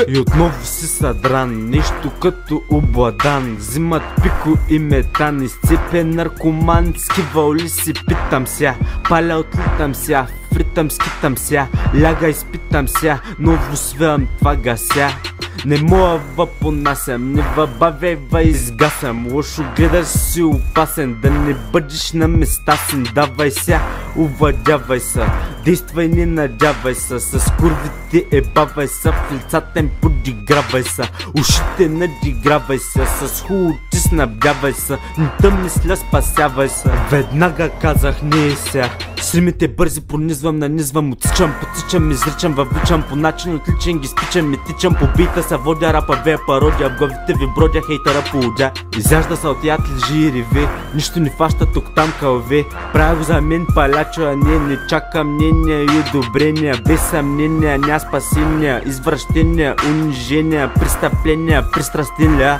И отново си съдран, нещо като обладан. Взимат пико и метан, изцепен наркоман. Скивал ли си, питам ся, паля отлитам ся, фритам скитам ся, ляга изпитам ся, ново свеям това гася. Не мога понасям, не бавева изгасям. Лошо гледаш си опасен, да не бъдеш на места си. Давай ся, увадявай се, действай, не надявай се. С курвите ебавай се, в лицата им подигравай се. Ушите надигравай се, с хуботи снабдявай се. Тъм мисля, спасявай се. Веднага казах не е ся. Стримите бързи понизвам, нанизвам, отсичам, подсичам, изричам, въвличам по начин отличен, ги спичам и тичам. По бита са водя, рапа вея пародия, в главите ви бродя, хейтъра полудя. Изяжда са от яд лжи и реви, нищо ни фаща тук там кълви. Правя го за мен палячо, а не чакам мнения и одобрения. Без съмнения, ня спасения, извращения, унижения, престъпления, пристрастения.